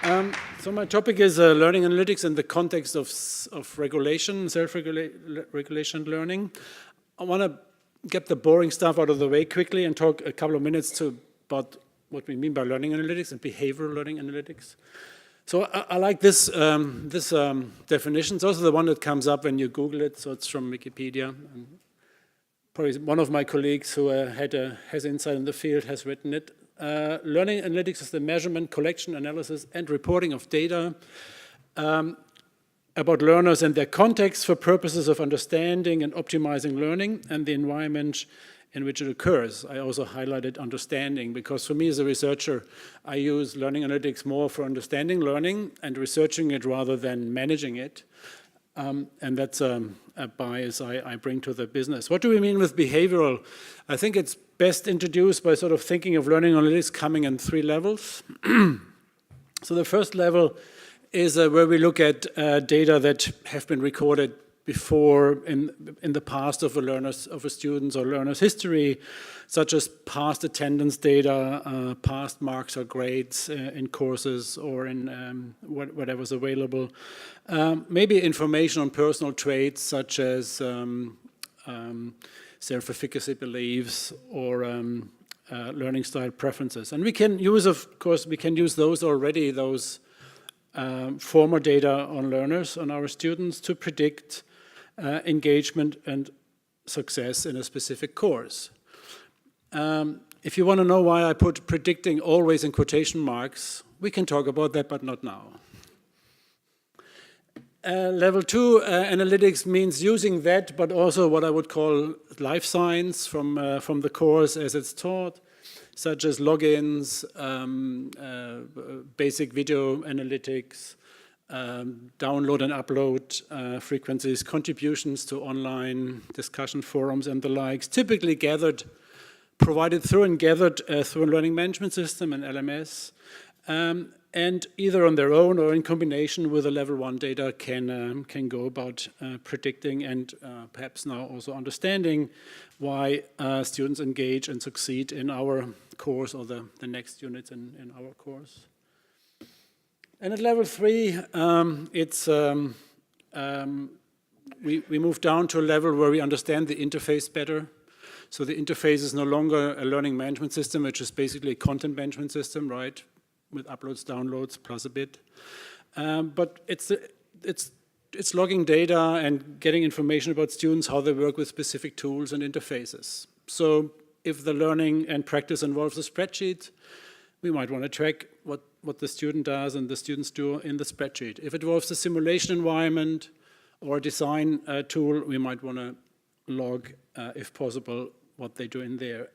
So my topic is learning analytics in the context of regulation, self-regulation learning. I want to get the boring stuff out of the way quickly and talk a couple of minutes about what we mean by learning analytics and behavioral learning analytics. So I like this definition. It's also the one that comes up when you Google it, so it's from Wikipedia. And probably one of my colleagues who has insight in the field has written it. Learning analytics is the measurement, collection, analysis, and reporting of data about learners and their context for purposes of understanding and optimizing learning and the environment in which it occurs. I also highlighted understanding because for me as a researcher, I use learning analytics more for understanding learning and researching it rather than managing it. And that's a bias I bring to the business. What do we mean with behavioral? I think it's best introduced by sort of thinking of learning analytics coming in 3 levels. So the first level is where we look at data that have been recorded before in the past of a student's or learner's history, such as past attendance data, past marks or grades in courses or in whatever's available. Maybe information on personal traits such as self-efficacy beliefs or learning style preferences. And we can use, of course, those already, those former data on learners, on our students, to predict engagement and success in a specific course. If you want to know why I put predicting always in quotation marks, we can talk about that, but not now. Level 2 analytics means using that, but also what I would call life science from the course as it's taught, such as logins, basic video analytics, download and upload frequencies, contributions to online discussion forums and the likes, typically provided through a learning management system, an LMS, and either on their own or in combination with the level 1 data can go about predicting and perhaps now also understanding why students engage and succeed in our course or the next units in our course. And at level 3, we move down to a level where we understand the interface better. So the interface is no longer a learning management system, which is basically a content management system, right? With uploads, downloads, plus a bit. But it's logging data and getting information about students, how they work with specific tools and interfaces. So if the learning and practice involves a spreadsheet, we might want to track what the student does and the students do in the spreadsheet. If it involves a simulation environment or a design tool, we might want to log, if possible, what they do in there.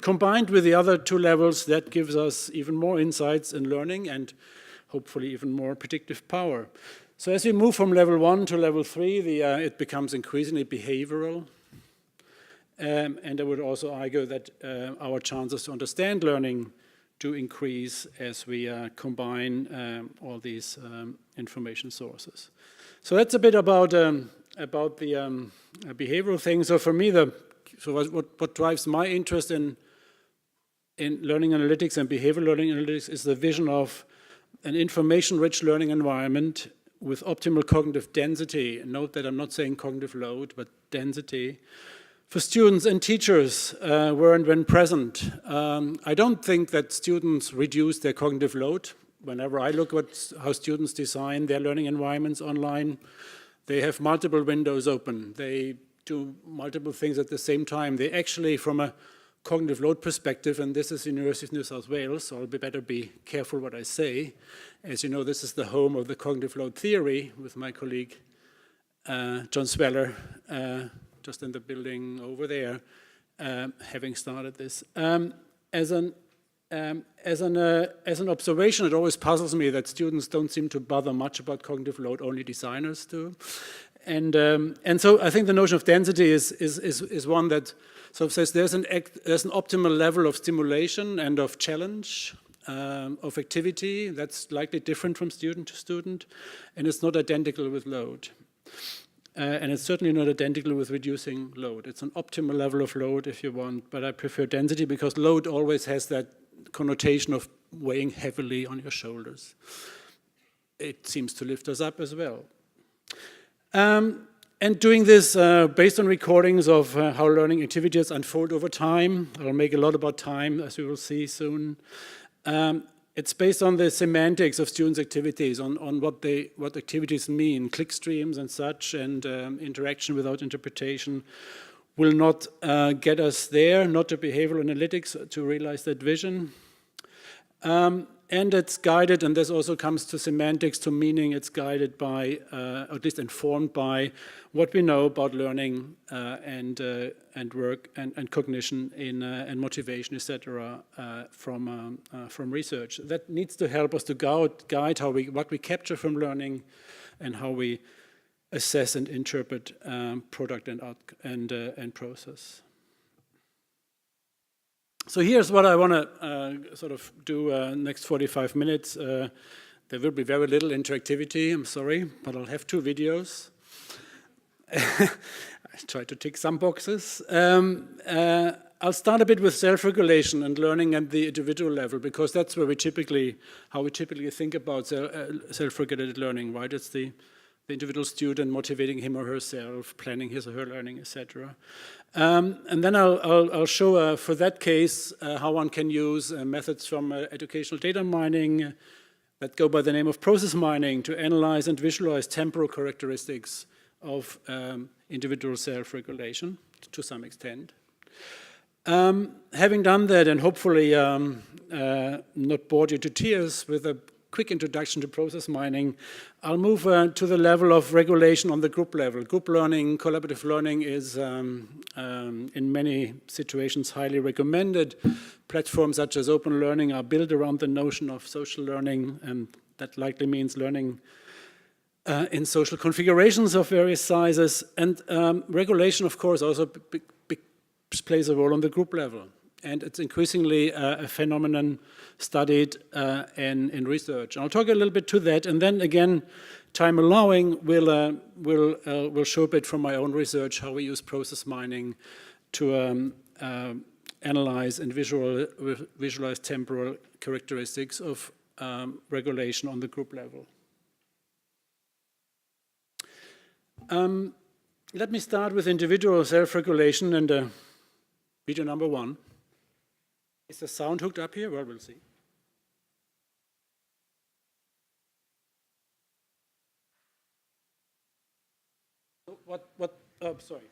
Combined with the other 2 levels, that gives us even more insights in learning and hopefully even more predictive power. So as we move from level 1 to level 3, it becomes increasingly behavioral. And I would also argue that our chances to understand learning do increase as we combine all these information sources. So that's a bit about the behavioral thing. So for me, what drives my interest in learning analytics and behavioral learning analytics is the vision of an information-rich learning environment with optimal cognitive density. Note that I'm not saying cognitive load, but density. For students and teachers, where and when present. I don't think that students reduce their cognitive load. Whenever I look at how students design their learning environments online, they have multiple windows open. They do multiple things at the same time. They actually, from a cognitive load perspective, and this is University of New South Wales, so I'll better be careful what I say. As you know, this is the home of the cognitive load theory with my colleague, John Sweller, just in the building over there, having started this. As an observation, it always puzzles me that students don't seem to bother much about cognitive load, only designers do. And so I think the notion of density is one that sort of says there's an optimal level of stimulation and of challenge, of activity that's likely different from student to student, and it's not identical with load. And it's certainly not identical with reducing load. It's an optimal level of load if you want, but I prefer density because load always has that connotation of weighing heavily on your shoulders. it seems to lift us up as well. And doing this based on recordings of how learning activities unfold over time. I'll make a lot about time, as we will see soon. It's based on the semantics of students' activities, on what activities mean, click streams and such, and interaction without interpretation will not get us there, not to behavioral analytics to realize that vision. And it's guided, and this also comes to semantics, to meaning. It's guided by, or at least informed by, what we know about learning and work and cognition and motivation, etc., from research. That needs to help us to guide what we capture from learning and how we assess and interpret product and process. So here's what I want to sort of do next 45 minutes. There will be very little interactivity, I'm sorry, but I'll have 2 videos. I try to tick some boxes. I'll start a bit with self-regulation and learning at the individual level, because that's where how we typically think about self-regulated learning, right? It's the individual student motivating him or herself, planning his or her learning, etc. And then I'll show, for that case, how one can use methods from educational data mining that go by the name of process mining to analyze and visualize temporal characteristics of individual self-regulation to some extent. Having done that, and hopefully not bored you to tears with a quick introduction to process mining, I'll move to the level of regulation on the group level. Group learning, collaborative learning is in many situations highly recommended. Platforms such as OpenLearning are built around the notion of social learning, and that likely means learning in social configurations of various sizes. And regulation, of course, also plays a role on the group level. And it's increasingly a phenomenon studied in research. And I'll talk a little bit to that, and then again, time allowing, we'll show a bit from my own research how we use process mining to analyze and visualize temporal characteristics of regulation on the group level. Let me start with individual self-regulation and video number 1. Is the sound hooked up here? Well, we'll see. Oh, sorry.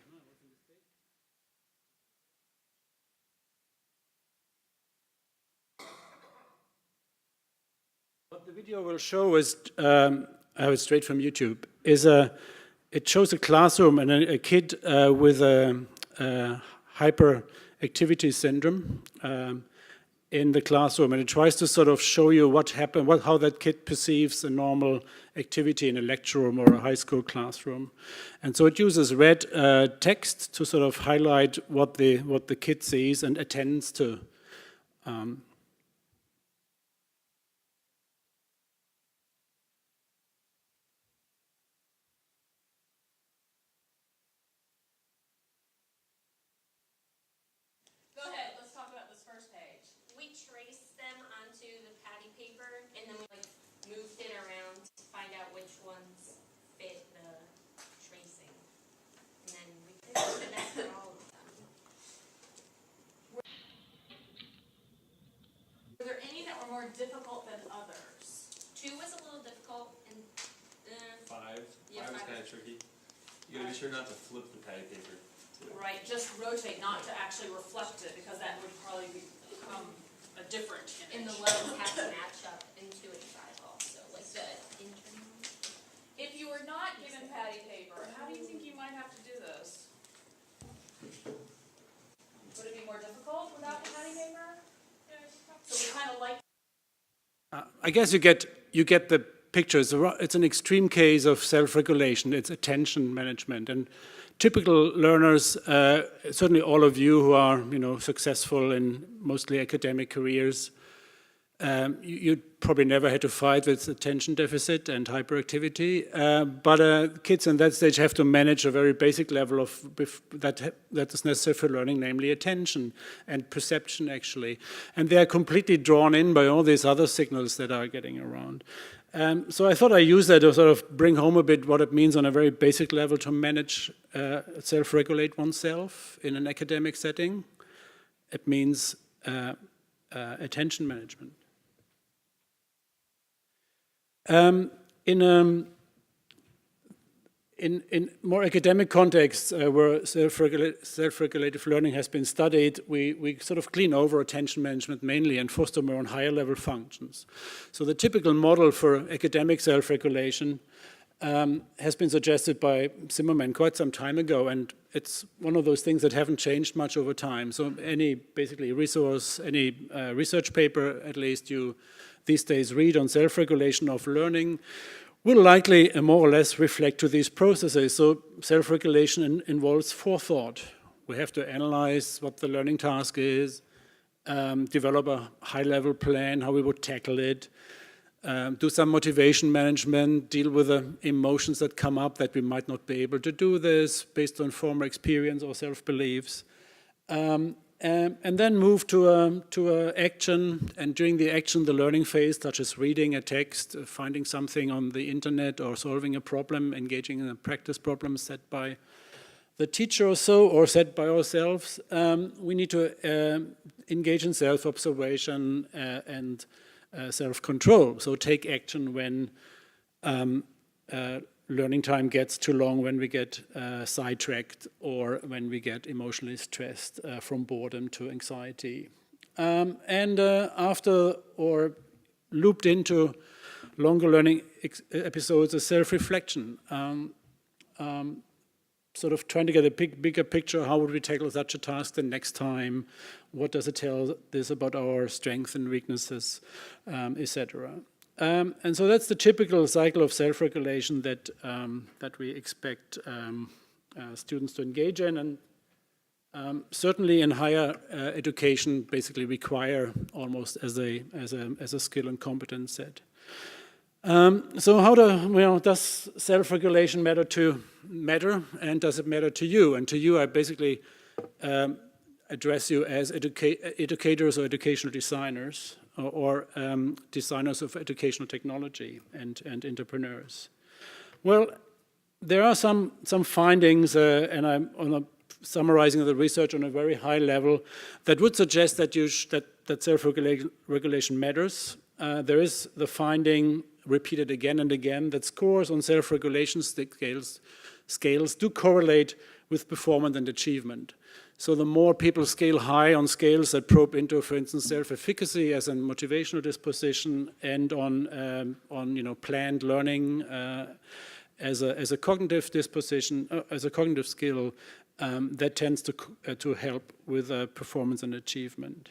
What the video will show is, I have it straight from YouTube, it shows a classroom and a kid with a hyperactivity syndrome in the classroom, and it tries to sort of show you what happened, how that kid perceives a normal activity in a lecture room or a high school classroom. And so it uses red text to sort of highlight what the kid sees and attends to. Difficult than others. 2 was a little difficult, and 5 yeah, was kind of tricky. You gotta be sure not to flip the patty paper too. Right, just rotate, not to actually reflect it, because that would probably become a different image. And the levels have to match up into a triangle, so like the internal. If you were not given patty paper, how do you think you might have to do this? Would it be more difficult without the patty paper? So we kind of like. I guess you get the picture. It's an extreme case of self-regulation. It's attention management, and typical learners, certainly all of you who are successful in mostly academic careers, you probably never had to fight with attention deficit and hyperactivity. But kids in that stage have to manage a very basic level of that is necessary for learning, namely attention and perception, actually. And they are completely drawn in by all these other signals that are getting around. So I thought I'd use that to sort of bring home a bit what it means on a very basic level to manage, self-regulate oneself in an academic setting. It means attention management. In more academic contexts where self-regulative learning has been studied, we sort of clean over attention management mainly and foster more on higher level functions. So the typical model for academic self-regulation has been suggested by Zimmerman quite some time ago, and it's one of those things that haven't changed much over time. So any basically resource, any research paper at least you these days read on self-regulation of learning will likely more or less reflect to these processes. So self-regulation involves forethought. We have to analyze what the learning task is, develop a high-level plan, how we would tackle it, do some motivation management, deal with the emotions that come up that we might not be able to do this based on former experience or self-beliefs. And then move to action, and during the action, the learning phase, such as reading a text, finding something on the internet, or solving a problem, engaging in a practice problem set by the teacher or so, or set by ourselves. We need to engage in self-observation and self-control. So take action when learning time gets too long, when we get sidetracked, or when we get emotionally stressed from boredom to anxiety. And after or looped into longer learning episodes is self-reflection. Sort of trying to get a bigger picture, how would we tackle such a task the next time? What does it tell this about our strengths and weaknesses, etc. And so that's the typical cycle of self-regulation that we expect students to engage in, and certainly in higher education, basically require almost as a skill and competence set. So how does self-regulation matter, and does it matter to you? And to you, I basically address you as educators or educational designers, or designers of educational technology and entrepreneurs. Well, there are some findings, and I'm summarizing the research on a very high level, that would suggest that that self-regulation matters. There is the finding, repeated again and again, that scores on self-regulation scales do correlate with performance and achievement. So the more people scale high on scales that probe into, for instance, self-efficacy as a motivational disposition, and on planned learning as a cognitive disposition, as a cognitive skill, that tends to help with performance and achievement.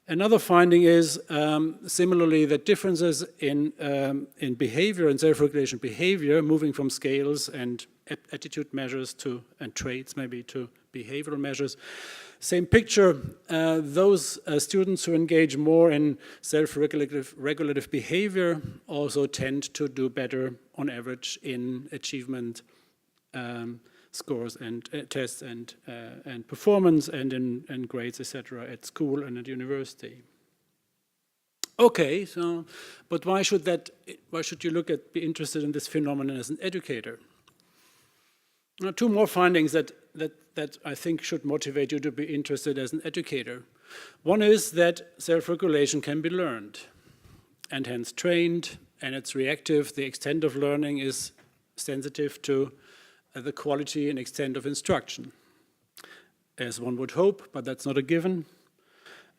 Another finding is similarly that differences in behavior and self-regulation behavior, moving from scales and attitude measures and traits maybe to behavioral measures. Same picture, those students who engage more in self-regulative behavior also tend to do better on average in achievement scores and tests and performance and in grades, etc., at school and at university. Okay, so but why should you be interested in this phenomenon as an educator? Now, two more findings that I think should motivate you to be interested as an educator. One is that self-regulation can be learned and hence trained, and it's reactive. The extent of learning is sensitive to the quality and extent of instruction, as one would hope, but that's not a given.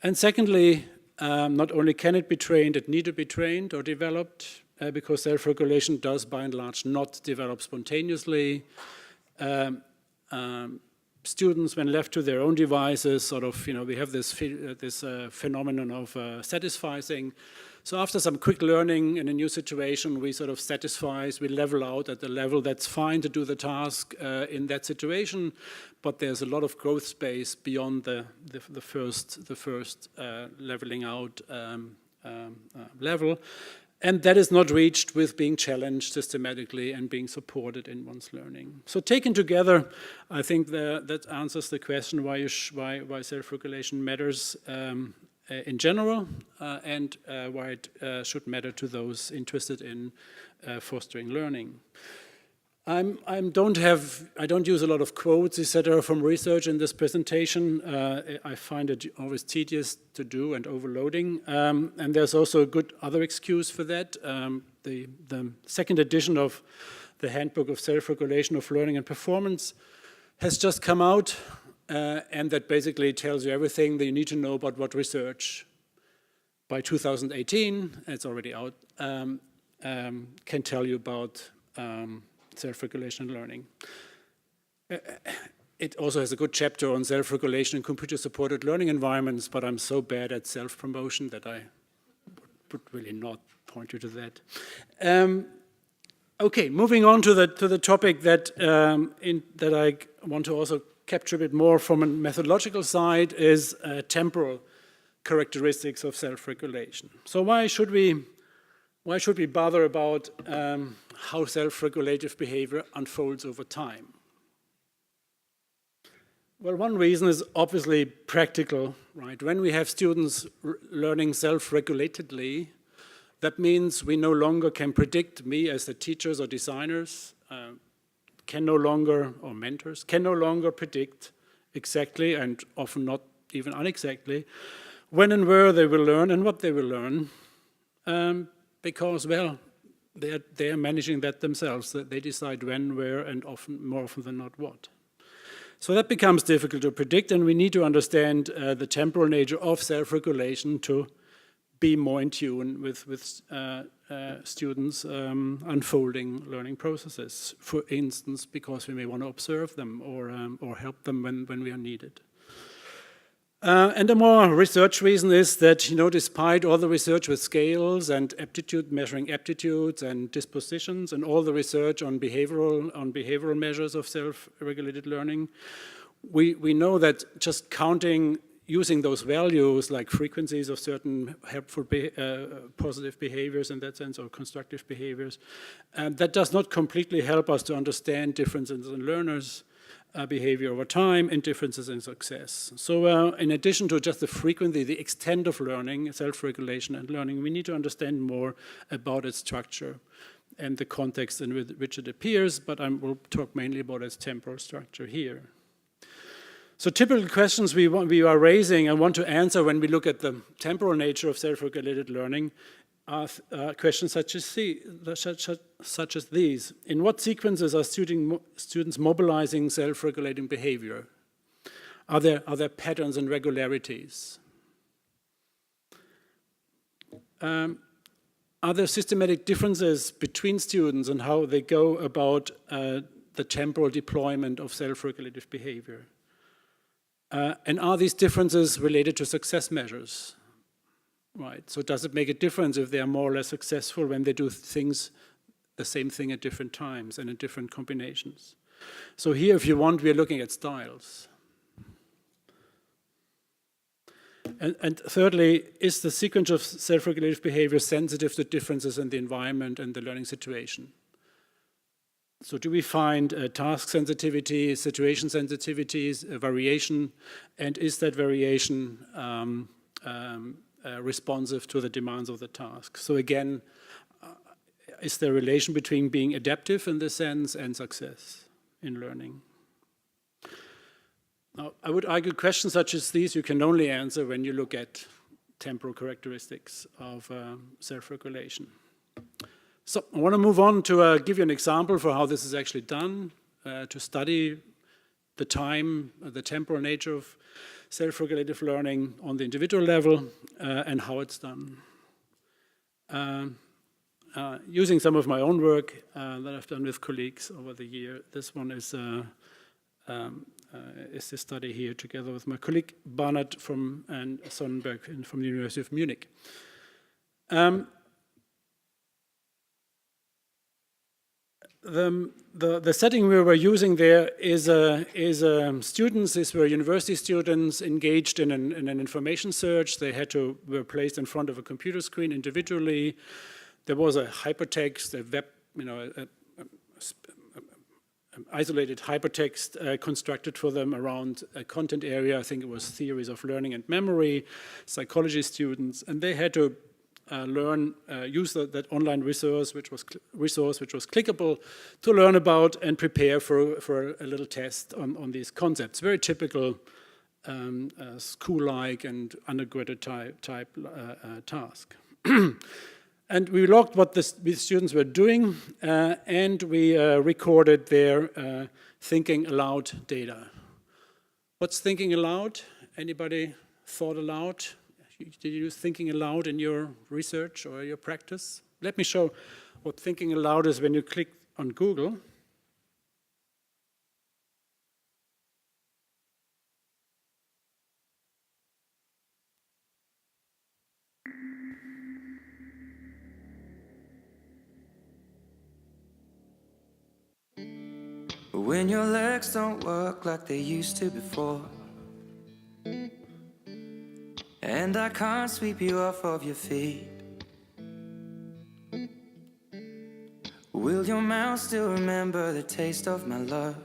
And secondly, not only can it be trained, it needs to be trained or developed, because self-regulation does by and large not develop spontaneously. Students, when left to their own devices, sort of, we have this phenomenon of satisficing. So after some quick learning in a new situation, we sort of we level out at the level that's fine to do the task in that situation, but there's a lot of growth space beyond the first leveling out level. And that is not reached with being challenged systematically and being supported in one's learning. So taken together, I think that answers the question why self-regulation matters in general, and why it should matter to those interested in fostering learning. I don't use a lot of quotes, etc., from research in this presentation. I find it always tedious to do and overloading. And there's also a good other excuse for that. The second edition of the Handbook of Self-Regulation of Learning and Performance has just come out, and that basically tells you everything that you need to know about what research by 2018, it's already out, can tell you about self-regulation and learning. It also has a good chapter on self-regulation in computer-supported learning environments, but I'm so bad at self-promotion that I would really not point you to that. Okay, moving on to the topic that I want to also capture a bit more from a methodological side is temporal characteristics of self-regulation. So why should we bother about how self-regulative behavior unfolds over time? Well, one reason is obviously practical, right? When we have students learning self-regulatedly, that means we no longer can predict, me as the teachers or designers, or mentors, can no longer predict exactly, and often not even unexactly, when and where they will learn and what they will learn. Because, well, they are managing that themselves. They decide when, where, and more often than not what. So that becomes difficult to predict, and we need to understand the temporal nature of self-regulation to be more in tune with students unfolding learning processes. For instance, because we may want to observe them or help them when we are needed. And the more research reason is that, despite all the research with scales and measuring aptitudes and dispositions, and all the research on behavioral measures of self-regulated learning, we know that just using those values like frequencies of certain helpful positive behaviors in that sense, or constructive behaviors, that does not completely help us to understand differences in learners' behavior over time and differences in success. So in addition to just the frequency, the extent of learning, self-regulation and learning, we need to understand more about its structure and the context in which it appears, but I will talk mainly about its temporal structure here. So typical questions we are raising and want to answer when we look at the temporal nature of self-regulated learning are questions such as these. In what sequences are students mobilizing self-regulating behavior? Are there patterns and regularities? Are there systematic differences between students and how they go about the temporal deployment of self-regulative behavior? And are these differences related to success measures? Right, so does it make a difference if they are more or less successful when they do the same thing at different times and in different combinations? So here, if you want, we're looking at styles. And thirdly, is the sequence of self-regulative behavior sensitive to differences in the environment and the learning situation? So do we find task sensitivity, situation sensitivities, variation, and is that variation responsive to the demands of the task? So again, is there a relation between being adaptive in this sense and success in learning? Now, I would argue questions such as these you can only answer when you look at temporal characteristics of self-regulation. So I want to move on to give you an example for how this is actually done, to study the temporal nature of self-regulative learning on the individual level and how it's done. Using some of my own work that I've done with colleagues over the year, this one is the study here together with my colleague Barnard and Sonnenberg from the University of Munich. The setting we were using there is students. These were university students engaged in an information search. They were placed in front of a computer screen individually. There was a hypertext, a web, isolated hypertext constructed for them around a content area. I think it was theories of learning and memory, psychology students, and they had to use that online resource, which was clickable, to learn about and prepare for a little test on these concepts. Very typical school-like and undergraduate type task. And we logged what these students were doing, and we recorded their thinking aloud data. What's thinking aloud? Anybody thought aloud? Did you use thinking aloud in your research or your practice? Let me show what thinking aloud is when you click on Google. When your legs don't work like they used to before, and I can't sweep you off of your feet, will your mouth still remember the taste of my love?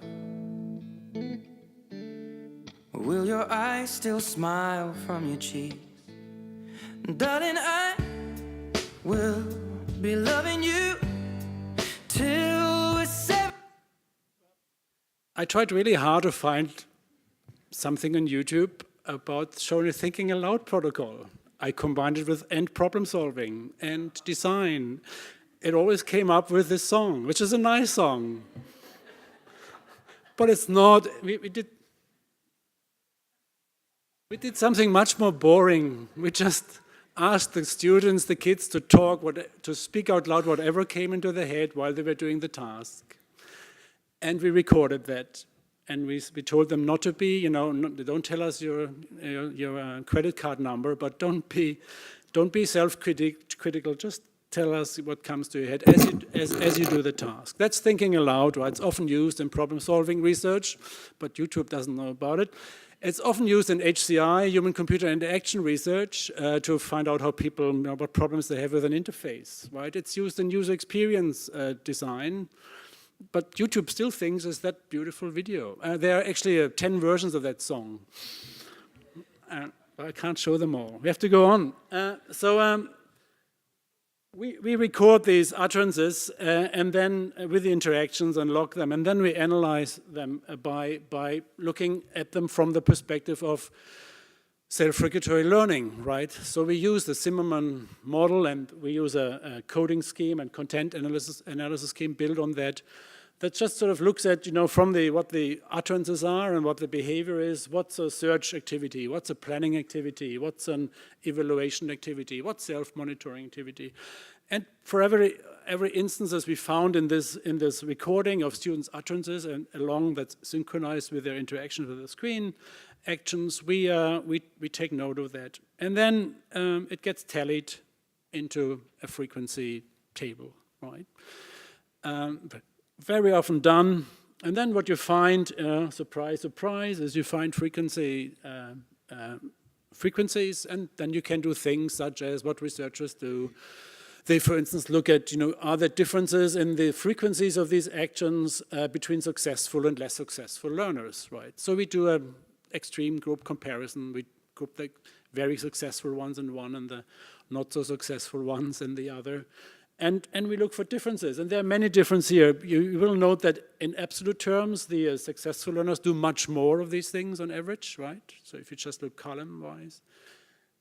Will your eyes still smile from your cheeks? Darling, I will be loving you till we're 7. I tried really hard to find something on YouTube about showing a thinking aloud protocol. I combined it with end problem solving and design. It always came up with this song, which is a nice song. But it's not, we did something much more boring. We just asked the students, the kids, to speak out loud whatever came into their head while they were doing the task. And we recorded that. And we told them not to be, don't tell us your credit card number, but don't be self-critical. Just tell us what comes to your head as you do the task. That's thinking aloud, right? It's often used in problem-solving research, but YouTube doesn't know about it. It's often used in HCI, human-computer interaction research, to find out how people, what problems they have with an interface, right? It's used in user experience design. But YouTube still thinks it's that beautiful video. There are actually 10 versions of that song. I can't show them all. We have to go on. We record these utterances and then with the interactions and log them, and then we analyze them by looking at them from the perspective of self-regulatory learning, right? So we use the Zimmermann model, and we use a coding scheme and content analysis scheme built on that just sort of looks at, from what the utterances are and what the behavior is, what's a search activity, what's a planning activity, what's an evaluation activity, what's self-monitoring activity. And for every instance, as we found in this recording of students' utterances and along that's synchronized with their interaction with the screen actions, we take note of that. And then it gets tallied into a frequency table, right? Very often done. And then what you find, surprise, surprise, is you find frequencies, and then you can do things such as what researchers do. They, for instance, look at, are there differences in the frequencies of these actions between successful and less successful learners, right? So we do an extreme group comparison. We group the very successful ones in one and the not so successful ones in the other. And we look for differences, and there are many differences here. You will note that in absolute terms, the successful learners do much more of these things on average, right? So if you just look column-wise.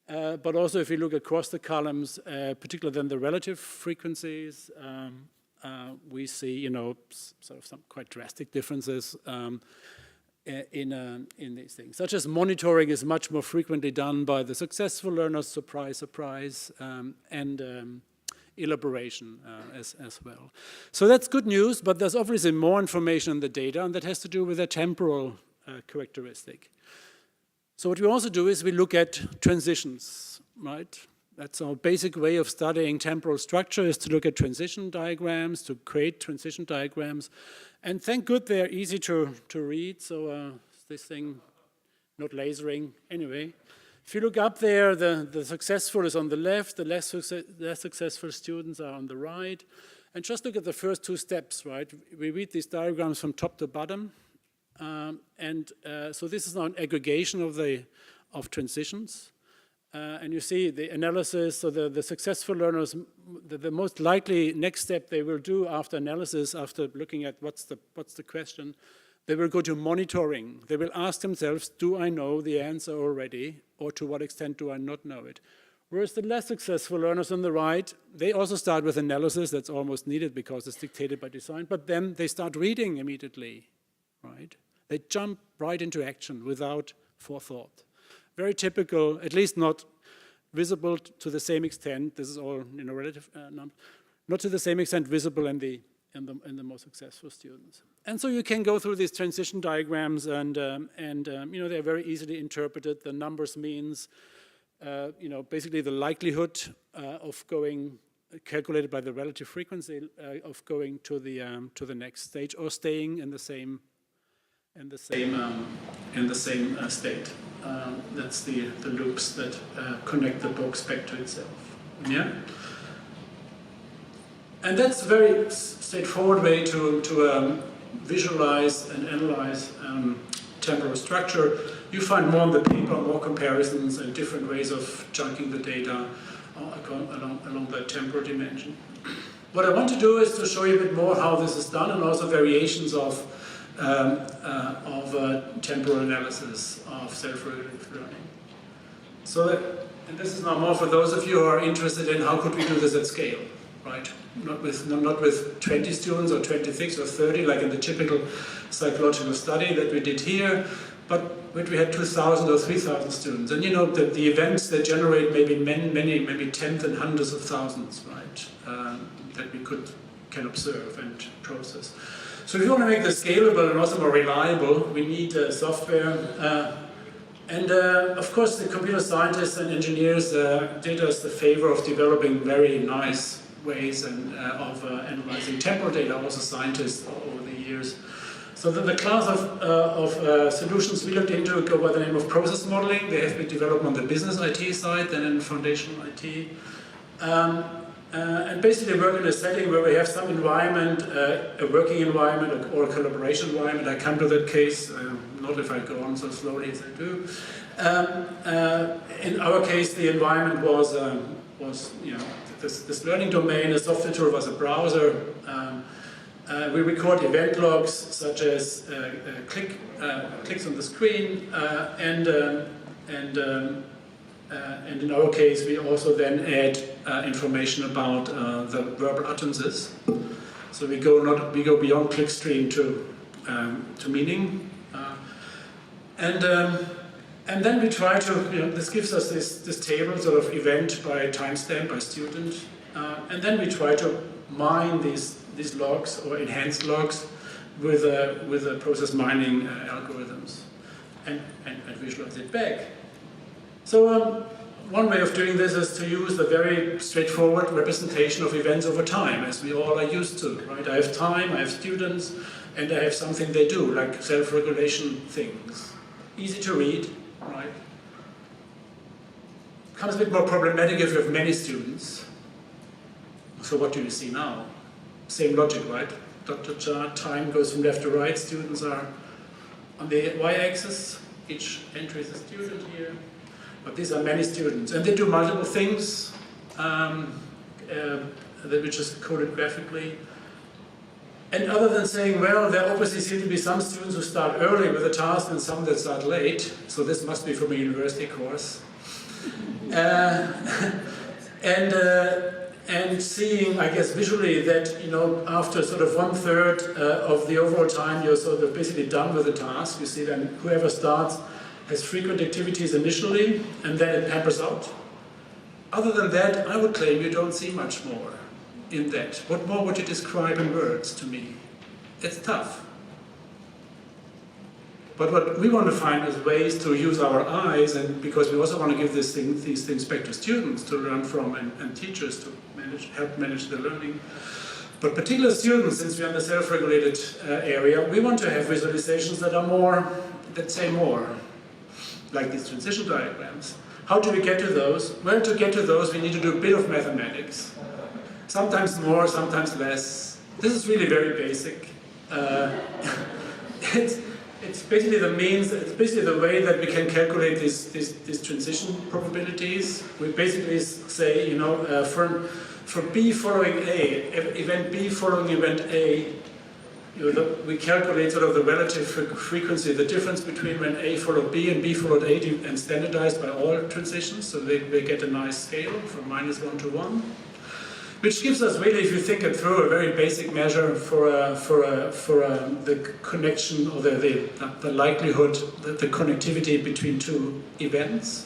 But also if you look across the columns, particularly then the relative frequencies, we see, sort of some quite drastic differences in these things. Such as monitoring is much more frequently done by the successful learners, surprise, surprise, and elaboration as well. So that's good news, but there's obviously more information in the data, and that has to do with a temporal characteristic. So what we also do is we look at transitions, right? That's our basic way of studying temporal structure, is to look at transition diagrams, to create transition diagrams. And thank God they're easy to read, so this thing not lasering anyway. If you look up there, the successful is on the left, the less successful students are on the right. And just look at the first two steps, right? We read these diagrams from top to bottom. So this is now an aggregation of transitions. And you see the analysis, so the successful learners, the most likely next step they will do after analysis, after looking at what's the question, they will go to monitoring. They will ask themselves, do I know the answer already, or to what extent do I not know it? Whereas the less successful learners on the right, they also start with analysis. That's almost needed because it's dictated by design, but then they start reading immediately, right? They jump right into action without forethought. Very typical, at least not visible to the same extent. This is all relative numbers, not to the same extent visible in the more successful students. And so you can go through these transition diagrams, and they're very easily interpreted. The numbers means, basically the likelihood of going, calculated by the relative frequency of going to the next stage or staying in the same state. That's the loops that connect the box back to itself. Yeah. And that's a very straightforward way to visualize and analyze temporal structure. You find more on the paper, more comparisons and different ways of chunking the data along the temporal dimension. What I want to do is to show you a bit more how this is done and also variations of temporal analysis of self-regulated learning. And this is now more for those of you who are interested in how could we do this at scale, right? Not with 20 students or 26 or 30 like in the typical psychological study that we did here, but when we had 2,000 or 3,000 students. And that the events that generate maybe tens and hundreds of thousands, right? That we can observe and process. So if you want to make this scalable and also more reliable, we need software. Of course, the computer scientists and engineers did us the favor of developing very nice ways of analyzing temporal data, also scientists over the years. So the class of solutions we looked into go by the name of process modeling. They have been developed on the business IT side, then in foundational IT. And basically work in a setting where we have some environment, a working environment or a collaboration environment. I come to that case, not if I go on so slowly as I do. In our case, the environment was this learning domain. A software tool was a browser. We record event logs such as clicks on the screen, and in our case, we also then add information about the verbal utterances. So we go beyond clickstream to meaning, and then we try to this gives us this table sort of event by timestamp by student, and then we try to mine these logs or enhanced logs with a process mining algorithms and visualize it back. So one way of doing this is to use the very straightforward representation of events over time, as we all are used to, right? I have time, I have students, and I have something they do, like self-regulation things. Easy to read, right? Becomes a bit more problematic if you have many students. So what do you see now? Same logic, right? Dot chart, time goes from left to right, students are on the y-axis, each entry is a student here. But these are many students, and they do multiple things, which is coded graphically. And other than saying, well, there obviously seem to be some students who start early with a task and some that start late, so this must be from a university course. And seeing, I guess, visually that, after sort of 1/3 of the overall time, you're sort of basically done with the task. You see then whoever starts has frequent activities initially, and then it pampers out. Other than that, I would claim you don't see much more in that. What more would you describe in words to me? It's tough. But what we want to find is ways to use our eyes, and because we also want to give these things back to students to learn from and teachers to help manage the learning. But particular students, since we're in the self-regulated area, we want to have visualizations that are more, let's say more, like these transition diagrams. How do we get to those? Well, to get to those, we need to do a bit of mathematics. sometimes more, sometimes less. This is really very basic. It's basically the means, it's basically the way that we can calculate these transition probabilities. We basically say, you know, for B following A, event B following event A, we calculate sort of the relative frequency, the difference between when A followed B and B followed A, and standardized by all transitions, so we get a nice scale from -1 to 1. Which gives us really, if you think it through, a very basic measure for the connection or the likelihood, the connectivity between two events.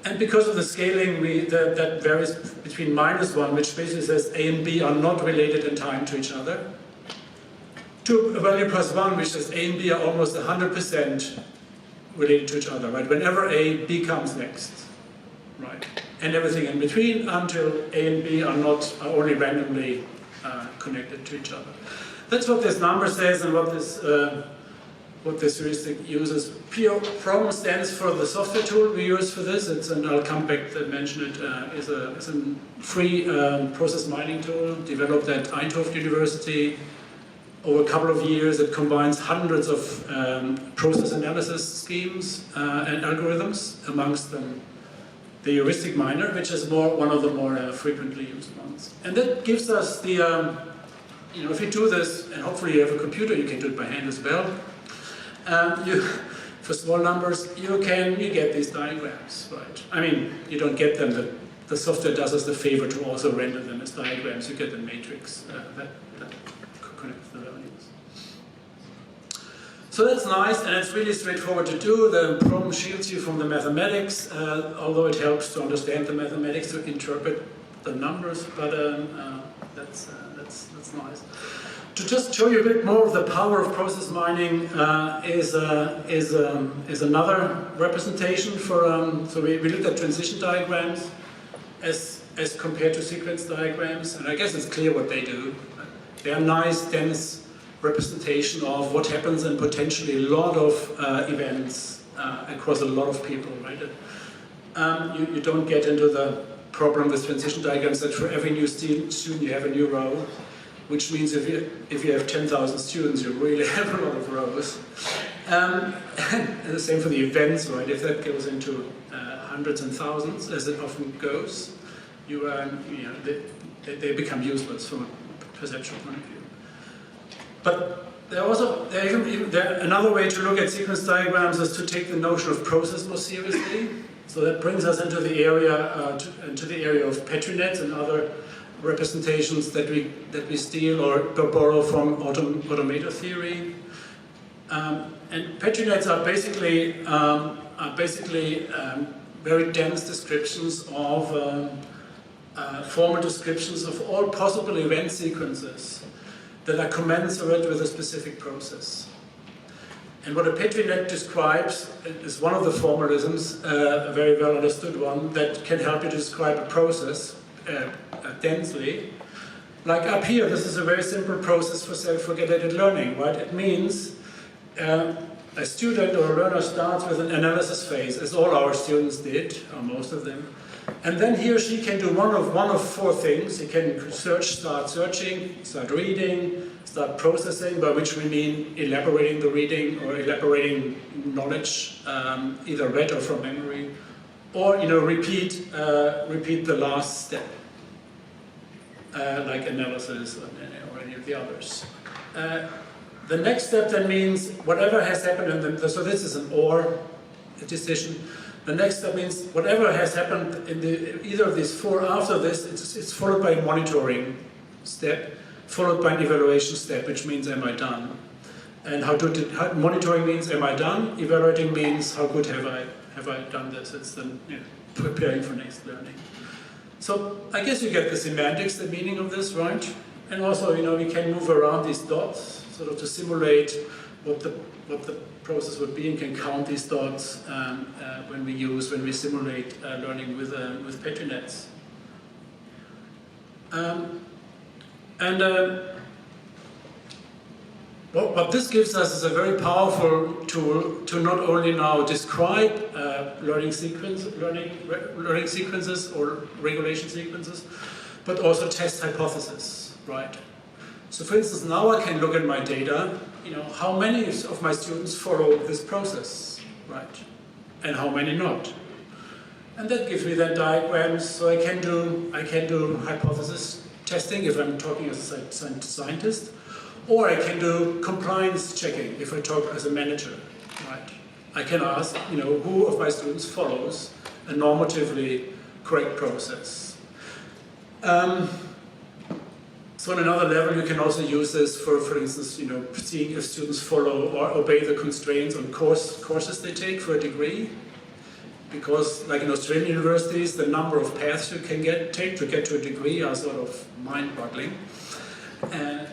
And because of the scaling, that varies between -1, which basically says A and B are not related in time to each other, to a value +1, which says A and B are almost 100% related to each other, right? Whenever A, B comes next, right? And everything in between until A and B are only randomly connected to each other. That's what this number says and what this heuristic uses. PROM stands for the software tool we use for this. I'll come back to mention it. It's a free process mining tool developed at Eindhoven University over a couple of years. It combines hundreds of process analysis schemes and algorithms, amongst them the heuristic miner, which is one of the more frequently used ones. And that gives us the, if you do this, and hopefully you have a computer, you can do it by hand as well. For small numbers, you get these diagrams, right? I mean, you don't get them, the software does us the favor to also render them as diagrams. You get the matrix that connects the values. So that's nice, and it's really straightforward to do. The PROM shields you from the mathematics, although it helps to understand the mathematics, to interpret the numbers, but that's nice. To just show you a bit more of the power of process mining is another representation for, so we looked at transition diagrams as compared to sequence diagrams, and I guess it's clear what they do. They are nice, dense representation of what happens in potentially a lot of events across a lot of people, right? You don't get into the problem with transition diagrams that for every new student you have a new row, which means if you have 10,000 students, you really have a lot of rows. And the same for the events, right? If that goes into hundreds and thousands, as it often goes, they become useless from a perceptual point of view. But another way to look at sequence diagrams is to take the notion of process more seriously. So that brings us into the area of Petri nets and other representations that we steal or borrow from automator theory. And Petri nets are basically very dense descriptions of formal descriptions of all possible event sequences that are commensurate with a specific process. And what a Petri net describes is one of the formalisms, a very well understood one, that can help you to describe a process densely. Like up here, this is a very simple process for self-regulated learning, right? It means a student or a learner starts with an analysis phase, as all our students did, or most of them. And then he or she can do one of four things. He can start searching, start reading, start processing, by which we mean elaborating the reading or elaborating knowledge, either read or from memory, or repeat the last step, like analysis or any of the others. The next step then means whatever has happened, so this is an OR decision. The next step means whatever has happened in either of these four after this, it's followed by a monitoring step, followed by an evaluation step, which means am I done? And monitoring means am I done? Evaluating means how good have I done this? It's then preparing for next learning. So I guess you get the semantics, the meaning of this, right? And also, we can move around these dots, sort of to simulate what the process would be, and can count these dots when we simulate learning with Petri nets. What this gives us is a very powerful tool to not only now describe learning sequences or regulation sequences, but also test hypotheses, right? So for instance, now I can look at my data, how many of my students follow this process, right? And how many not. And that gives me then diagrams, so I can do hypothesis testing if I'm talking as a scientist, or I can do compliance checking if I talk as a manager, right? I can ask, who of my students follows a normatively correct process. So on another level, you can also use this for instance, seeing if students follow or obey the constraints on courses they take for a degree. Because, like in Australian universities, the number of paths you can take to get to a degree are sort of mind-boggling.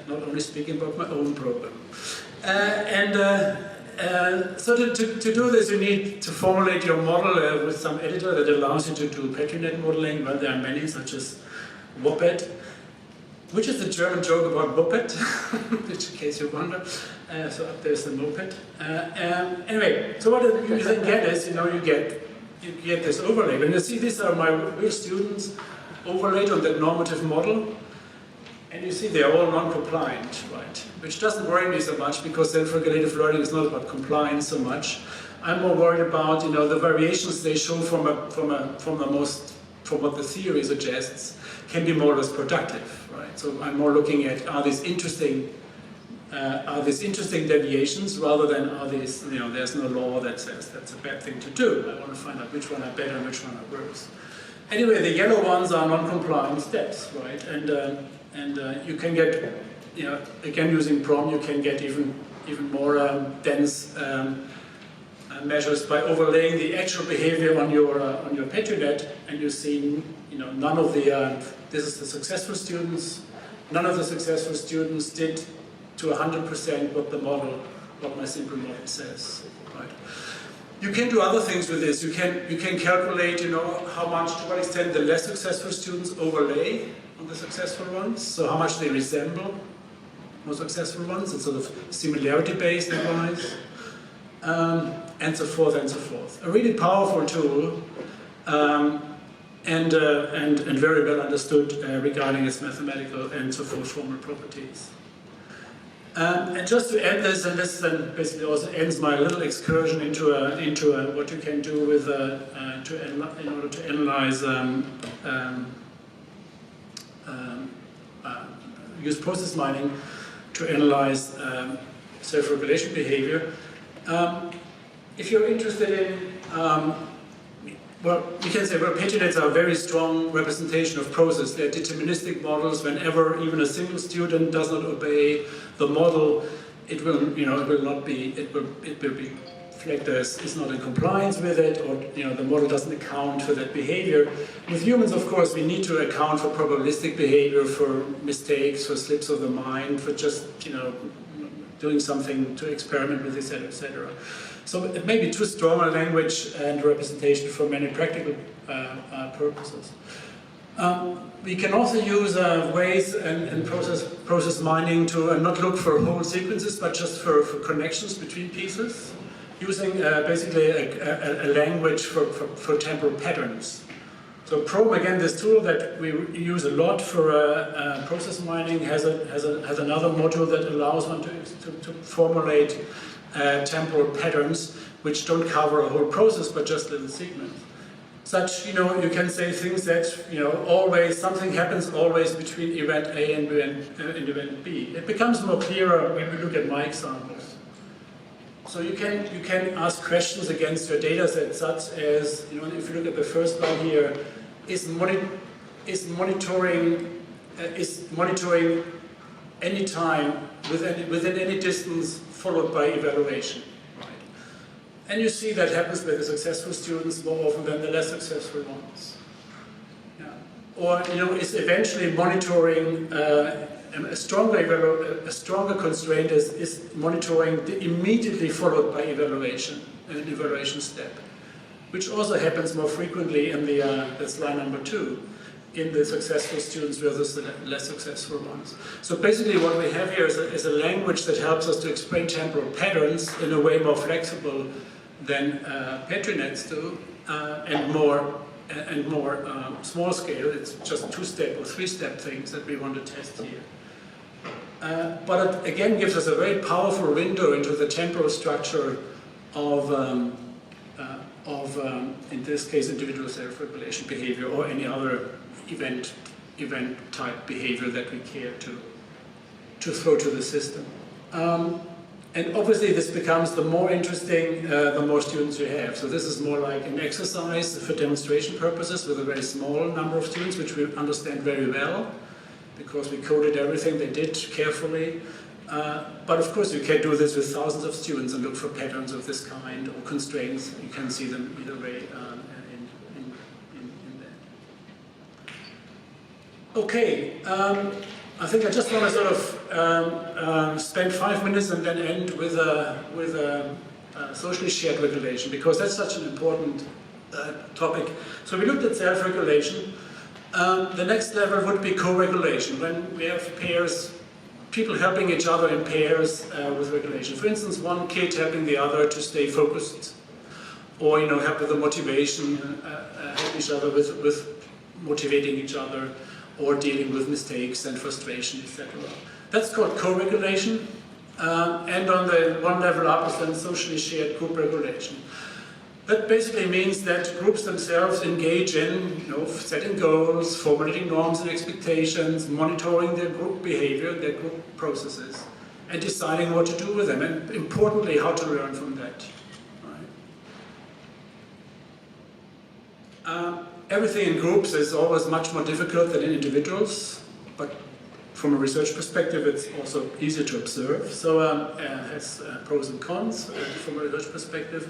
Not only speaking about my own program. So to do this, you need to formulate your model with some editor that allows you to do PetriNet modeling. Well, there are many, such as WOPET, which is the German joke about moped, which in case you wonder. So up there's the moped. Anyway, so what you then get is, you get this overlay. When you see these are my real students overlaid on that normative model, and you see they're all non-compliant, right? Which doesn't worry me so much because self-regulative learning is not about compliance so much. I'm more worried about the variations they show from what the theory suggests can be more or less productive, right? So I'm more looking at are these interesting deviations rather than are these, there's no law that says that's a bad thing to do. I want to find out which one are better and which one are worse. Anyway, the yellow ones are non-compliant steps, right? And you can get, again using PROM, you can get even more dense measures by overlaying the actual behavior on your PetriNet, and you see, none of the this is the successful students. None of the successful students did to 100% what my simple model says, right? You can do other things with this. You can calculate, how much, to what extent the less successful students overlay on the successful ones. So how much they resemble more successful ones. It's sort of similarity-based advice, and so forth and so forth. A really powerful tool, and very well understood regarding its mathematical and so forth formal properties. And just to end this, and this then basically also ends my little excursion into what you can do with in order to analyze use process mining to analyze self-regulation behavior. If you're interested in well, we can say, PetriNets are a very strong representation of process. They're deterministic models. Whenever even a single student does not obey the model, it will be flagged as is not in compliance with it, or the model doesn't account for that behavior. With humans, of course, we need to account for probabilistic behavior, for mistakes, for slips of the mind, for just doing something to experiment with, etc., etc. So it may be too strong a language and representation for many practical purposes. We can also use ways and process mining to not look for whole sequences, but just for connections between pieces, using basically a language for temporal patterns. So PROM, again, this tool that we use a lot for process mining, has another module that allows one to formulate temporal patterns which don't cover a whole process but just little segments. Such, you can say things that, always, something happens always between event A and event B. It becomes more clearer when we look at my examples. So you can ask questions against your data set, such as, if you look at the first one here, is monitoring any time within any distance followed by evaluation, right? And you see that happens with the successful students more often than the less successful ones. Yeah. Or is eventually monitoring a stronger constraint is monitoring the immediately followed by evaluation, an evaluation step, which also happens more frequently in that's line number 2. In the successful students versus the less successful ones. So basically what we have here is a language that helps us to explain temporal patterns in a way more flexible than PetriNets do, and more and more small scale. It's just 2-step or 3-step things that we want to test here. But it again gives us a very powerful window into the temporal structure of in this case, individual self-regulation behavior or any other event type behavior that we care to throw to the system. And obviously this becomes the more interesting, the more students you have. So this is more like an exercise for demonstration purposes with a very small number of students, which we understand very well, because we coded everything they did carefully. But of course you can do this with thousands of students and look for patterns of this kind or constraints. You can see them either way in that. Okay, I think I just want to sort of spend 5 minutes and then end with a socially shared regulation, because that's such an important topic. So we looked at self-regulation. The next level would be co-regulation, when we have pairs, people helping each other in pairs with regulation. For instance, one kid helping the other to stay focused, or help with the motivation, help each other with motivating each other, or dealing with mistakes and frustration, etc. That's called co-regulation. And on the one level up is then socially shared group regulation. That basically means that groups themselves engage in setting goals, formulating norms and expectations, monitoring their group behavior, their group processes, and deciding what to do with them, and importantly, how to learn from that. Right? Everything in groups is always much more difficult than in individuals, but from a research perspective, it's also easier to observe. So it has pros and cons from a research perspective.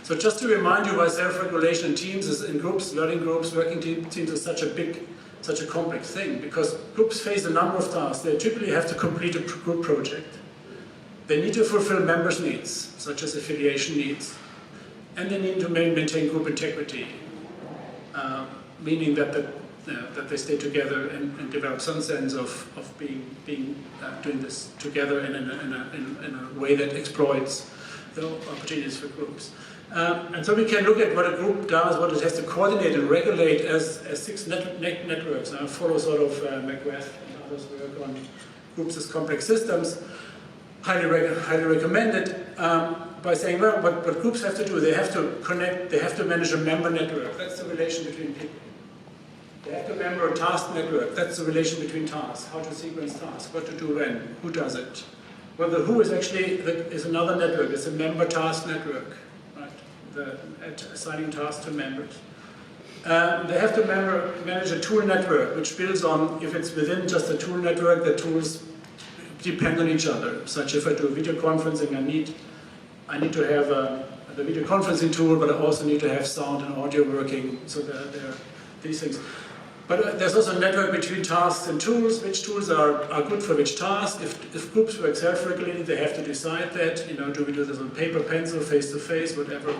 So just to remind you why self-regulation in teams is in groups, learning groups, working teams is such a complex thing, because groups face a number of tasks. They typically have to complete a group project. They need to fulfill members' needs, such as affiliation needs, and they need to maintain group integrity, meaning that they stay together and develop some sense of doing this together in a way that exploits the opportunities for groups. And so we can look at what a group does, what it has to coordinate and regulate as 6 networks. I follow sort of McGrath and others work on groups as complex systems. Highly recommend it by saying, well, what groups have to do, they have to connect, they have to manage a member network. That's the relation between people. They have to member a task network. That's the relation between tasks. How to sequence tasks, what to do when, who does it. Well, the who is actually is another network. It's a member task network, right? Assigning tasks to members. They have to manage a tool network, which builds on, if it's within just a tool network, the tools depend on each other. Such if I do video conferencing, I need to have the video conferencing tool, but I also need to have sound and audio working. So there are these things. But there's also a network between tasks and tools. Which tools are good for which task? If groups work self-regulated, they have to decide that. Do we do this on paper, pencil, face-to-face, whatever?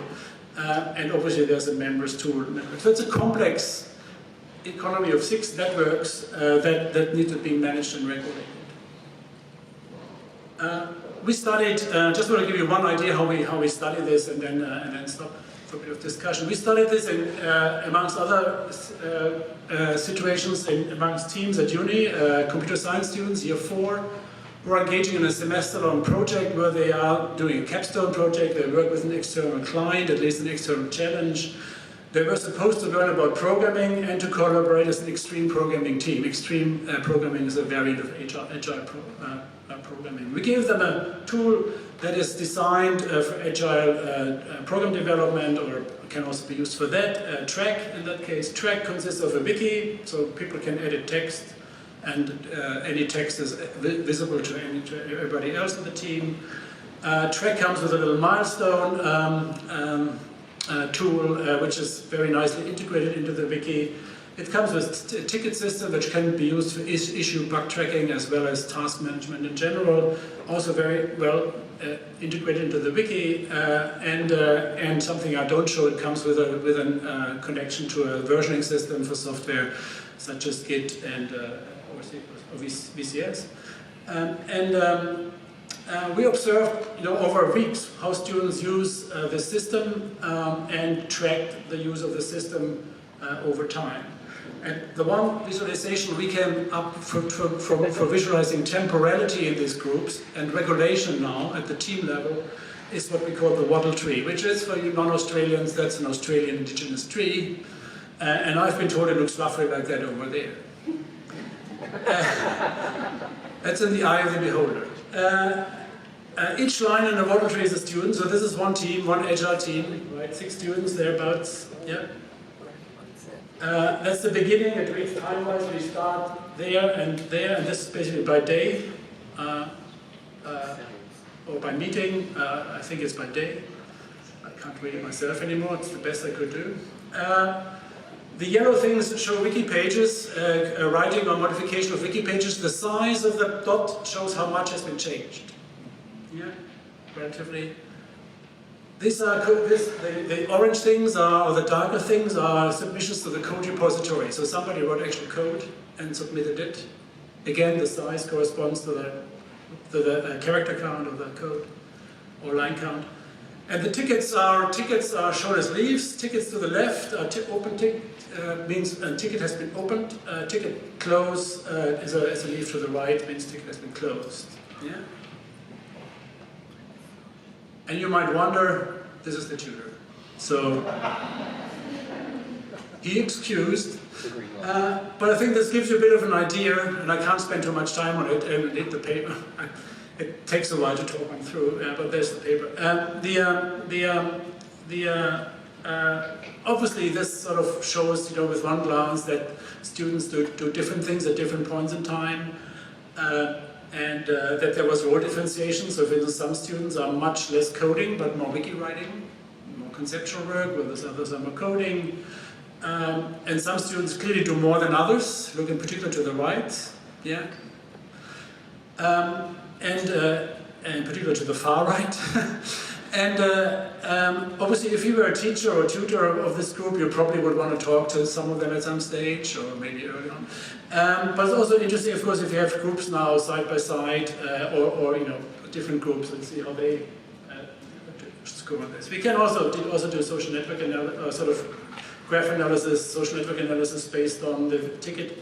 And obviously there's a members tool network. So it's a complex economy of 6 networks that need to be managed and regulated. We studied, just want to give you one idea how we study this and then stop for a bit of discussion. We studied this amongst other situations amongst teams at uni, computer science students, year 4, who are engaging in a semester-long project where they are doing a capstone project. They work with an external client, at least an external challenge. They were supposed to learn about programming and to collaborate as an extreme programming team. Extreme programming is a variant of agile programming. We gave them a tool that is designed for agile program development, or can also be used for that. Track, in that case. Track consists of a wiki, so people can edit text, and any text is visible to everybody else in the team. Track comes with a little milestone tool, which is very nicely integrated into the wiki. It comes with a ticket system which can be used for issue bug tracking as well as task management in general. Also very well integrated into the wiki, and something I don't show, it comes with a connection to a versioning system for software such as Git and or VCS. We observed, over weeks how students use the system and tracked the use of the system over time. And the one visualization we came up for visualizing temporality in these groups and regulation now at the team level is what we call the wattle tree, which is, for you non-Australians, that's an Australian indigenous tree. And I've been told it looks roughly like that over there. That's in the eye of the beholder. Each line in the wattle tree is a student, so this is one team, one agile team, right? 6 students, thereabouts, yeah. That's the beginning, it reads time-wise, we start there, and this is basically by day, or by meeting, I think it's by day. I can't read it myself anymore, it's the best I could do. The yellow things show wiki pages, writing or modification of wiki pages. The size of the dot shows how much has been changed. Yeah, relatively. These are the orange things are, or the darker things are submissions to the code repository. So somebody wrote actual code and submitted it. Again, the size corresponds to the character count of the code or line count. And the tickets are shown as leaves. Tickets to the left are open ticket means a ticket has been opened. Ticket close is a leaf to the right means ticket has been closed. Yeah. And you might wonder, this is the tutor. So he excused, but I think this gives you a bit of an idea, and I can't spend too much time on it. I will need the paper. It takes a while to talk them through, but there's the paper. Obviously, this sort of shows, with one glance that students do different things at different points in time. And that there was role differentiation. So for instance, some students are much less coding, but more wiki writing, more conceptual work, whereas others are more coding. And some students clearly do more than others, look in particular to the right, yeah. And in particular to the far right. And obviously, if you were a teacher or tutor of this group, you probably would want to talk to some of them at some stage, or maybe early on. But it's also interesting, of course, if you have groups now side by side, or different groups, and see how they score on this. We can also do social network analysis, sort of graph analysis, social network analysis based on the ticket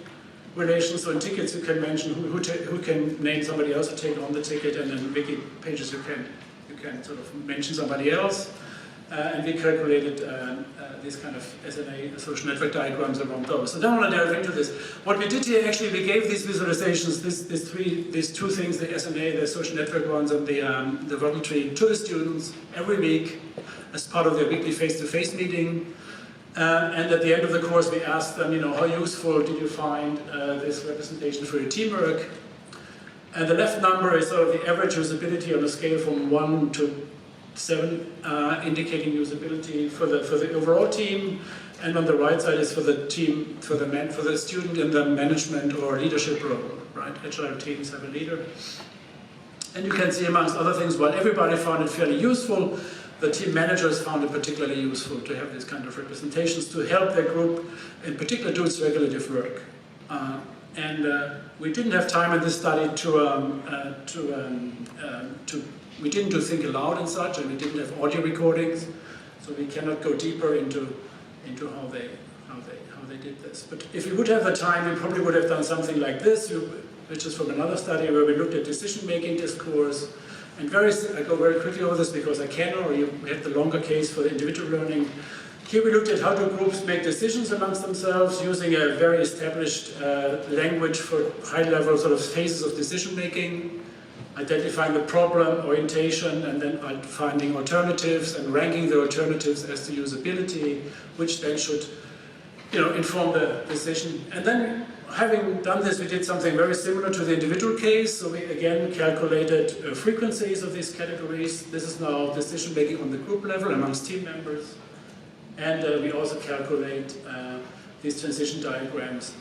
relations. So in tickets, you can mention who can name somebody else to take on the ticket, and in wiki pages, you can sort of mention somebody else, and we calculated these kind of SNA, social network diagrams around those. So I don't want to delve into this. What we did here, actually, we gave these visualizations, these two things, the SNA, the social network ones, and the wattle tree, to the students every week as part of their weekly face-to-face meeting. And at the end of the course, we asked them, how useful did you find this representation for your teamwork? And the left number is sort of the average usability on a scale from 1 to 7, indicating usability for the overall team. And on the right side is for the team, for the student in the management or leadership role, right? Agile teams have a leader. And you can see, amongst other things, while everybody found it fairly useful, the team managers found it particularly useful to have these kind of representations to help their group, in particular, do its regulative work. We didn't have time in this study we didn't do think aloud and such, and we didn't have audio recordings, so we cannot go deeper into how they did this. But if we would have the time, we probably would have done something like this, which is from another study where we looked at decision-making discourse. And I go very quickly over this because I can, or you have the longer case for the individual learning. Here we looked at how do groups make decisions amongst themselves using a very established language for high-level sort of phases of decision-making, identifying the problem, orientation, and then finding alternatives and ranking the alternatives as to usability, which then should inform the decision. And then, having done this, we did something very similar to the individual case. So we again calculated frequencies of these categories. This is now decision-making on the group level amongst team members. And we also calculate these transition diagrams,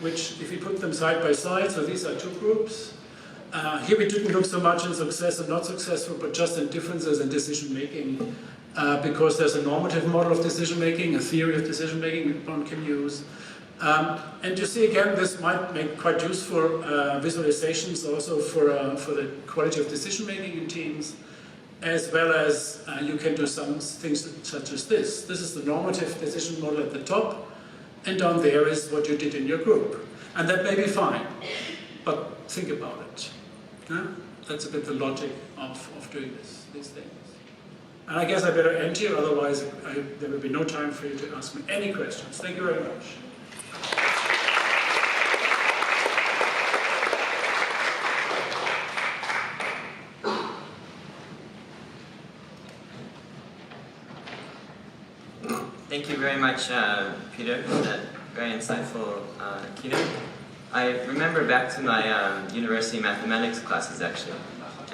which, if we put them side by side, so these are two groups. Here we didn't look so much in success and not successful, but just in differences in decision-making, because there's a normative model of decision-making, a theory of decision-making one can use. And you see, again, this might make quite useful visualizations also for the quality of decision-making in teams, as well as you can do some things such as this. This is the normative decision model at the top, and down there is what you did in your group. And that may be fine, but think about it. Yeah? That's a bit the logic of doing these things. And I guess I better end here, otherwise there will be no time for you to ask me any questions. Thank you very much. Thank you very much, Peter, for that very insightful keynote. I remember back to my university mathematics classes, actually,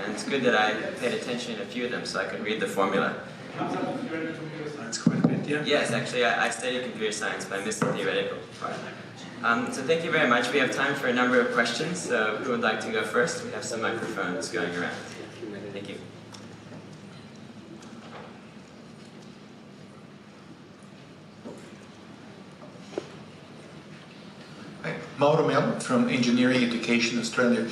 and it's good that I paid attention in a few of them so I could read the formula. That's quite a bit, yeah. Yes, actually, I studied computer science, but I missed the theoretical part. So thank you very much. We have time for a number of questions, so who would like to go first? We have some microphones going around. Thank you. Hi, Mauro Mel from Engineering Education Australia.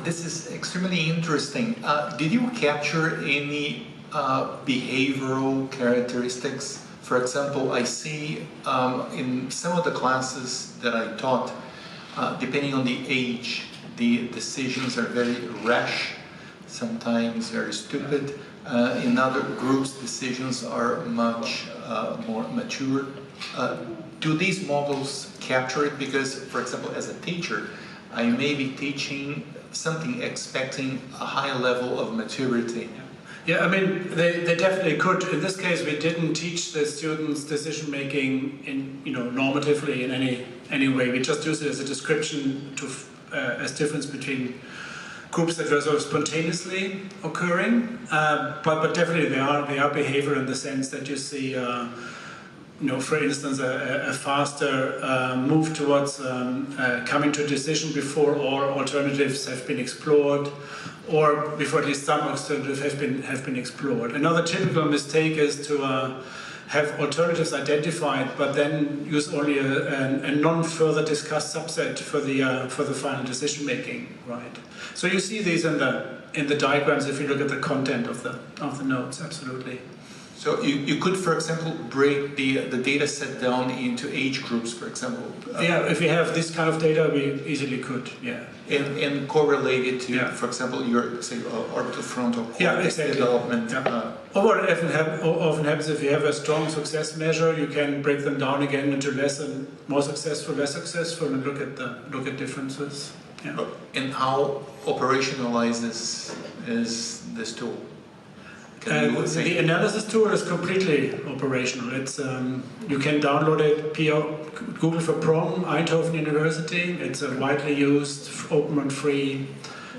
This is extremely interesting. Did you capture any behavioral characteristics? For example, I see in some of the classes that I taught, depending on the age, the decisions are very rash, sometimes very stupid. In other groups, decisions are much more mature. Do these models capture it? Because, for example, as a teacher, I may be teaching something expecting a high level of maturity. Yeah, I mean, they definitely could. In this case, we didn't teach the students decision making in, normatively in any way. We just used it as a description to as difference between groups that were sort of spontaneously occurring. But definitely they are behavior in the sense that you see. For instance, a faster move towards coming to a decision before all alternatives have been explored, or before at least some alternatives have been explored. Another typical mistake is to have alternatives identified, but then use only a non-further discussed subset for the final decision making. Right. So you see these in the diagrams if you look at the content of the notes. Absolutely. So you could, for example, break the data set down into age groups, for example. Yeah, if we have this kind of data, we easily could, yeah. And correlate it to, yeah. For example, your, say, orbital frontal cortex exactly. development. Yeah. Or what often happens if you have a strong success measure, you can break them down again into more successful, less successful, and look at differences. Yeah. And how operationalized is this tool? The analysis tool is completely operational. It's you can download it Google for Prom, Eindhoven University. It's a widely used, open and free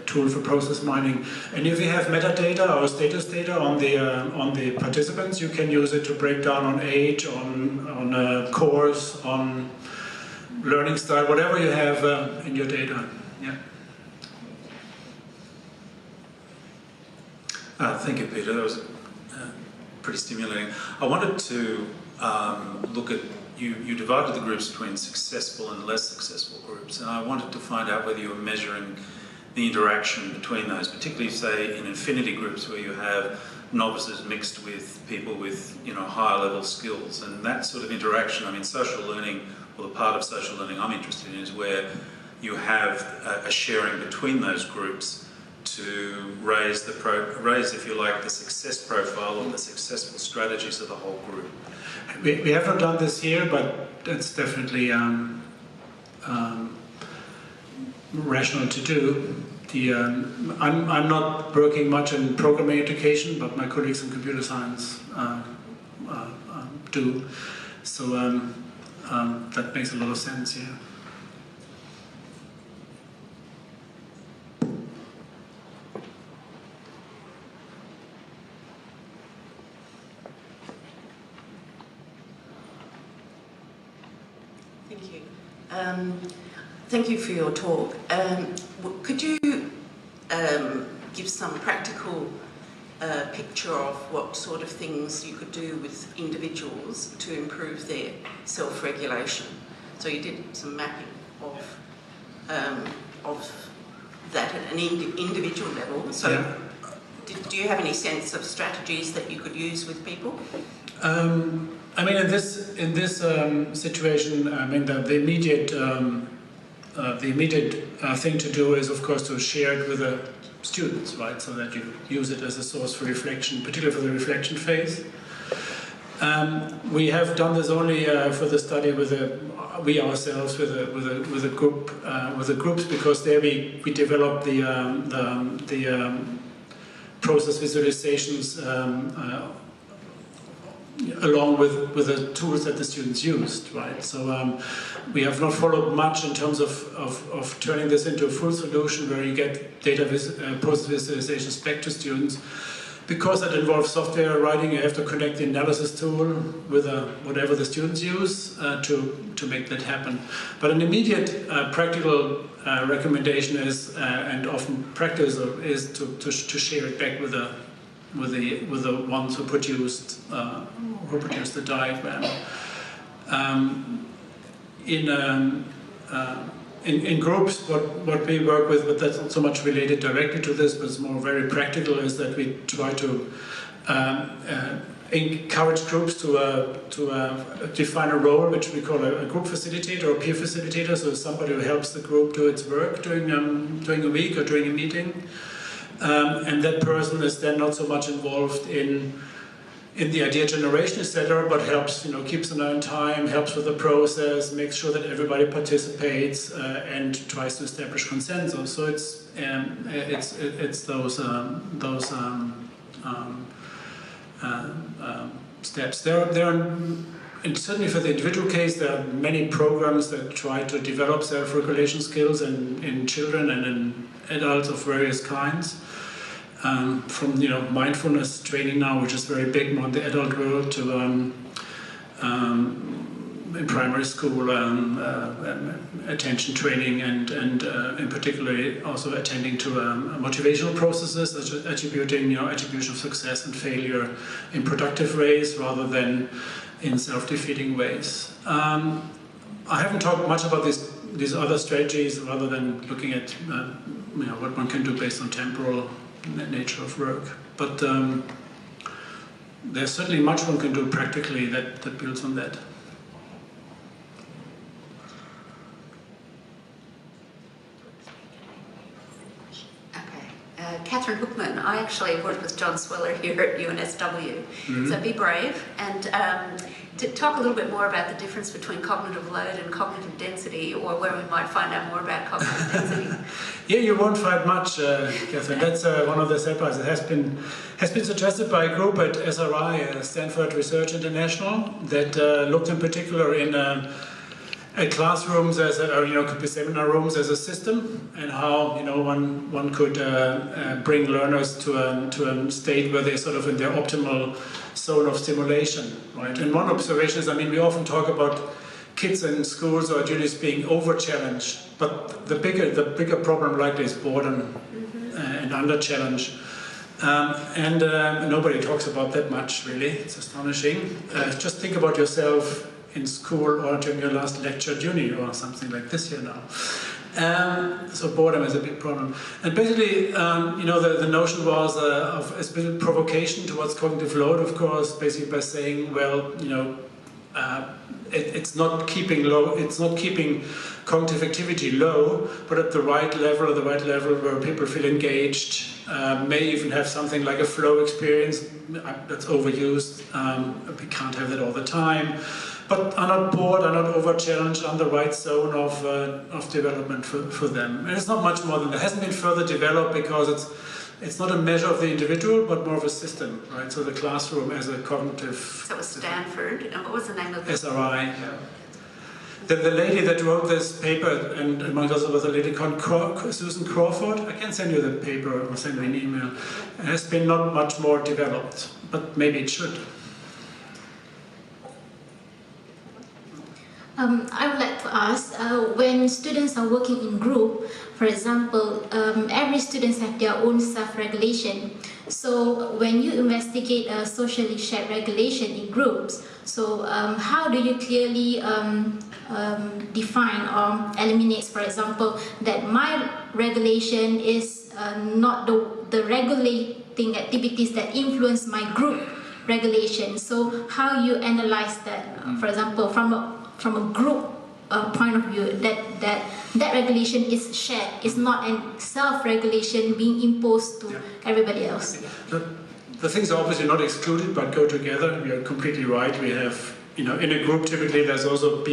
tool for process mining. And if you have metadata or status data on the participants, you can use it to break down on age, on a course, on learning style, whatever you have in your data. Yeah. Thank you, Peter. That was pretty stimulating. I wanted to look at, you divided the groups between successful and less successful groups, and I wanted to find out whether you were measuring the interaction between those, particularly, say, in infinity groups where you have novices mixed with people with, higher level skills, and that sort of interaction. I mean, social learning, or the part of social learning I'm interested in, is where you have a sharing between those groups to raise, if you like, the success profile or the successful strategies of the whole group. We have not done this here, but that's definitely rational to do. I'm not working much in programming education, but my colleagues in computer science do. So that makes a lot of sense here. Thank you. Thank you for your talk. Could you give some practical picture of what sort of things you could do with individuals to improve their self-regulation? So you did some mapping of that at an individual level. So yeah. Do you have any sense of strategies that you could use with people? I mean, in this situation, I mean, the immediate thing to do is, of course, to share it with the students, right? So that you use it as a source for reflection, particularly for the reflection phase. We have done this only for the study with we ourselves with a group with the groups, because there we developed the process visualizations along with the tools that the students used, right? So we have not followed much in terms of turning this into a full solution where you get data process visualizations back to students. Because that involves software writing, you have to connect the analysis tool with whatever the students use to make that happen. But an immediate practical recommendation is, and often practice, is to share it back with the ones who produced the diagram. In groups, what we work with, but that's not so much related directly to this, but it's more very practical, is that we try to encourage groups to define a role, which we call a group facilitator or peer facilitator, so somebody who helps the group do its work during a week or during a meeting. And that person is then not so much involved in the idea generation, etc., but helps, keeps an eye on time, helps with the process, makes sure that everybody participates, and tries to establish consensus. So it's those steps. There are, and certainly for the individual case, there are many programs that try to develop self-regulation skills in children and in adults of various kinds. From mindfulness training now, which is very big in the adult world, to in primary school attention training, and in particular also attending to motivational processes, such as attribution of success and failure in productive ways rather than in self-defeating ways. I haven't talked much about these other strategies, rather than looking at what one can do based on temporal nature of work. But there's certainly much one can do practically that builds on that. Catherine Hookman, I actually worked with John Swiller here at UNSW. So be brave and to talk a little bit more about the difference between cognitive load and cognitive density, or where we might find out more about cognitive density. Yeah, you won't find much, Catherine. That's one of the setbacks. It has been suggested by a group at SRI, Stanford Research International, that looked in particular in at classrooms could be seminar rooms as a system, and how one could bring learners to a state where they're sort of in their optimal zone of stimulation, right? And one observation is, we often talk about kids in schools or students being over-challenged, but the bigger problem likely is boredom and under-challenge. And nobody talks about that much, really. It's astonishing. Just think about yourself in school or during your last lecture at uni or something like this here now. So boredom is a big problem. And basically, the notion was of a bit of provocation towards cognitive load, of course, basically by saying, well, it's not keeping cognitive activity low, but at the right level, where people feel engaged, may even have something like a flow experience. That's overused. We can't have that all the time. But are not bored, are not over-challenged, on the right zone of development for them. And it's not much more than that. It hasn't been further developed because it's not a measure of the individual, but more of a system, right? So the classroom as a cognitive... So it was Stanford, and what was the name of the... SRI, yeah. The lady that wrote this paper, and among others was a lady called Susan Crawford. I can send you the paper or send you an email. It has been not much more developed, but maybe it should. I would like to ask, when students are working in group, for example, every student have their own self-regulation. So when you investigate socially shared regulation in groups, so how do you clearly define or eliminate, for example, that my regulation is not the regulating activities that influence my group regulation. So how you analyze that, for example, from a group point of view, that regulation is shared. It's not a self-regulation being imposed to everybody else. The things are obviously not excluded, but go together. You're completely right. We have, in a group, typically there's also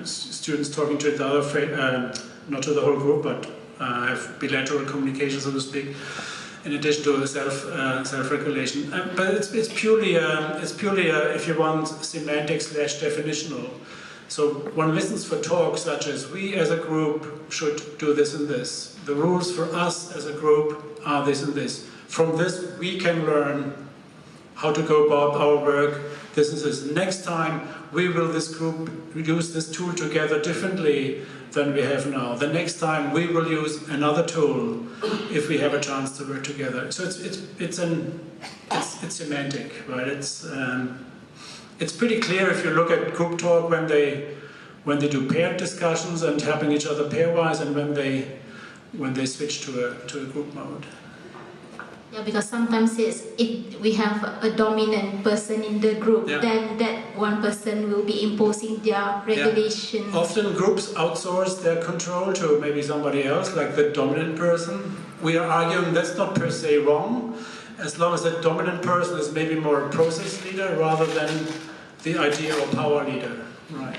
students talking to the other, not to the whole group, but have bilateral communication, so to speak, in addition to the self-regulation. But it's purely, if you want, semantic/definitional. So one listens for talks such as, we as a group should do this and this. The rules for us as a group are this and this. From this, we can learn how to go about our work. This is this. Next time, this group use this tool together differently than we have now. The next time, we will use another tool if we have a chance to work together. So it's semantic, right? It's pretty clear if you look at group talk when they do paired discussions and helping each other pairwise, and when they switch to a group mode. Yeah, because sometimes if we have a dominant person in the group, then that one person will be imposing their regulations. Yeah. Often groups outsource their control to maybe somebody else, like the dominant person. We are arguing that's not per se wrong, as long as that dominant person is maybe more a process leader rather than the idea or power leader. Right.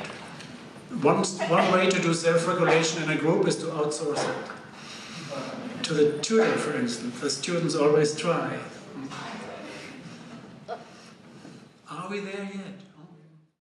One way to do self-regulation in a group is to outsource it. To the tutor, for instance. The students always try. Are we there yet?